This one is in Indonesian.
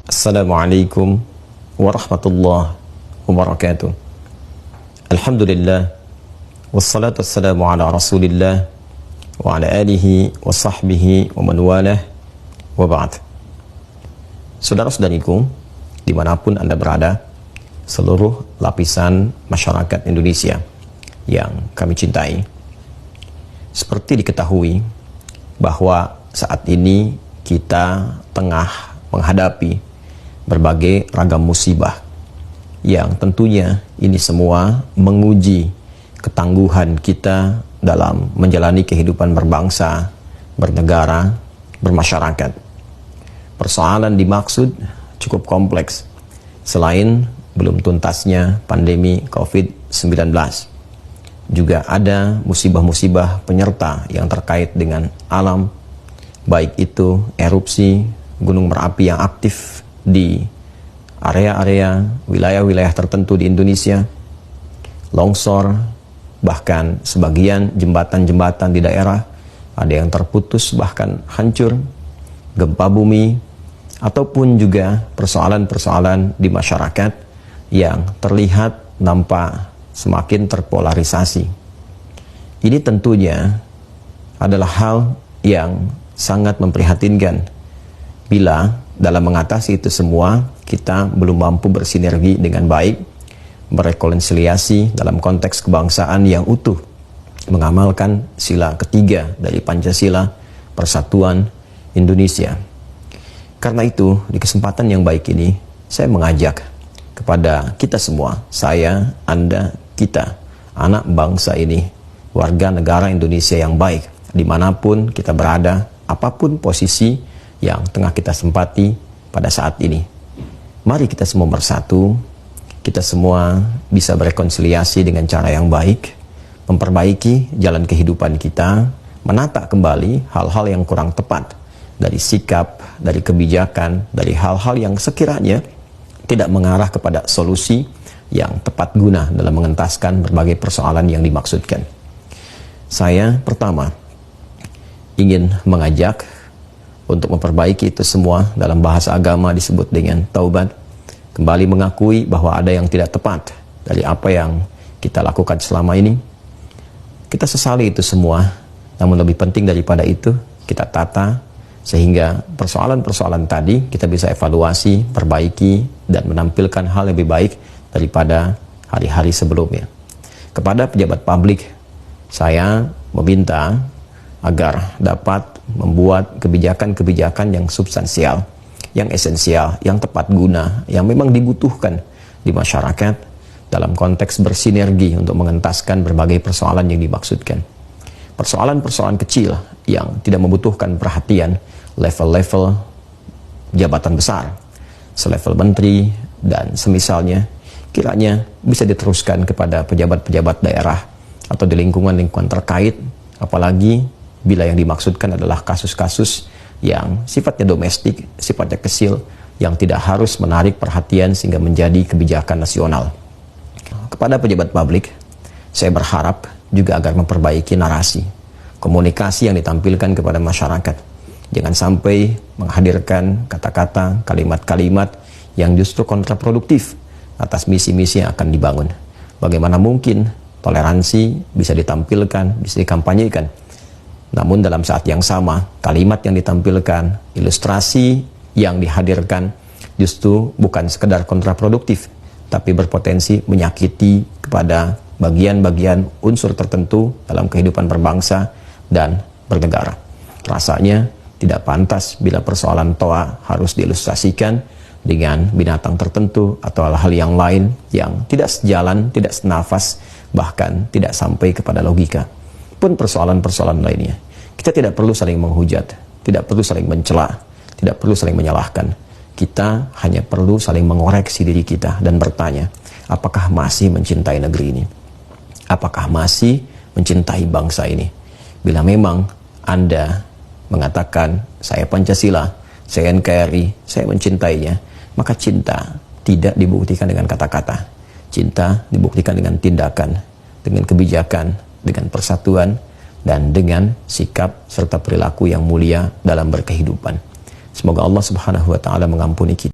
Assalamualaikum warahmatullahi wabarakatuh. Alhamdulillah, wassalatu wassalamu ala rasulillah wa ala alihi wa sahbihi wa man walah, wa ba'd. Saudara-saudariku, dimanapun Anda berada, seluruh lapisan masyarakat Indonesia yang kami cintai, seperti diketahui bahwa saat ini kita tengah menghadapi berbagai ragam musibah yang tentunya ini semua menguji ketangguhan kita dalam menjalani kehidupan berbangsa, bernegara, bermasyarakat. Persoalan dimaksud cukup kompleks. Selain belum tuntasnya pandemi COVID-19, juga ada musibah-musibah penyerta yang terkait dengan alam, baik itu erupsi gunung berapi yang aktif di area-area wilayah-wilayah tertentu di Indonesia, longsor, bahkan sebagian jembatan-jembatan di daerah ada yang terputus bahkan hancur, gempa bumi, ataupun juga persoalan-persoalan di masyarakat yang terlihat nampak semakin terpolarisasi. Ini tentunya adalah hal yang sangat memprihatinkan bila dalam mengatasi itu semua kita belum mampu bersinergi dengan baik, berrekonsiliasi dalam konteks kebangsaan yang utuh, mengamalkan sila ketiga dari Pancasila, Persatuan Indonesia. Karena itu, di kesempatan yang baik ini, saya mengajak kepada kita semua, saya, Anda, kita, anak bangsa ini, warga negara Indonesia yang baik, dimanapun kita berada, apapun posisi yang tengah kita sempati pada saat ini. Mari kita semua bersatu, kita semua bisa berrekonsiliasi dengan cara yang baik, memperbaiki jalan kehidupan kita, menata kembali hal-hal yang kurang tepat dari sikap, dari kebijakan, dari hal-hal yang sekiranya tidak mengarah kepada solusi yang tepat guna dalam mengentaskan berbagai persoalan yang dimaksudkan. Saya pertama ingin mengajak untuk memperbaiki itu semua. Dalam bahasa agama disebut dengan taubat, kembali mengakui bahwa ada yang tidak tepat dari apa yang kita lakukan selama ini. Kita sesali itu semua, namun lebih penting daripada itu, kita tata sehingga persoalan-persoalan tadi kita bisa evaluasi, perbaiki, dan menampilkan hal yang lebih baik daripada hari-hari sebelumnya. Kepada pejabat publik, saya meminta agar dapat membuat kebijakan-kebijakan yang substansial, yang esensial, yang tepat guna, yang memang dibutuhkan di masyarakat dalam konteks bersinergi untuk mengentaskan berbagai persoalan yang dimaksudkan. Persoalan-persoalan kecil yang tidak membutuhkan perhatian level-level jabatan besar, selevel menteri dan semisalnya, kiranya bisa diteruskan kepada pejabat-pejabat daerah atau di lingkungan-lingkungan terkait, apalagi bila yang dimaksudkan adalah kasus-kasus yang sifatnya domestik, sifatnya kecil, yang tidak harus menarik perhatian sehingga menjadi kebijakan nasional. Kepada pejabat publik, saya berharap juga agar memperbaiki narasi, komunikasi yang ditampilkan kepada masyarakat. Jangan sampai menghadirkan kata-kata, kalimat-kalimat yang justru kontraproduktif atas misi-misi yang akan dibangun. Bagaimana mungkin toleransi bisa ditampilkan, bisa dikampanyekan, namun dalam saat yang sama, kalimat yang ditampilkan, ilustrasi yang dihadirkan justru bukan sekedar kontraproduktif, tapi berpotensi menyakiti kepada bagian-bagian unsur tertentu dalam kehidupan berbangsa dan bernegara. Rasanya tidak pantas bila persoalan toa harus diilustrasikan dengan binatang tertentu atau hal-hal yang lain yang tidak sejalan, tidak senafas, bahkan tidak sampai kepada logika. Pun persoalan-persoalan lainnya, kita tidak perlu saling menghujat, tidak perlu saling mencela, tidak perlu saling menyalahkan. Kita hanya perlu saling mengoreksi diri kita dan bertanya, apakah masih mencintai negeri ini? Apakah masih mencintai bangsa ini? Bila memang Anda mengatakan, saya Pancasila, saya NKRI, saya mencintainya, maka cinta tidak dibuktikan dengan kata-kata. Cinta dibuktikan dengan tindakan, dengan kebijakan, dengan persatuan, dan dengan sikap serta perilaku yang mulia dalam berkehidupan. Semoga Allah Subhanahu wa Ta'ala mengampuni kita.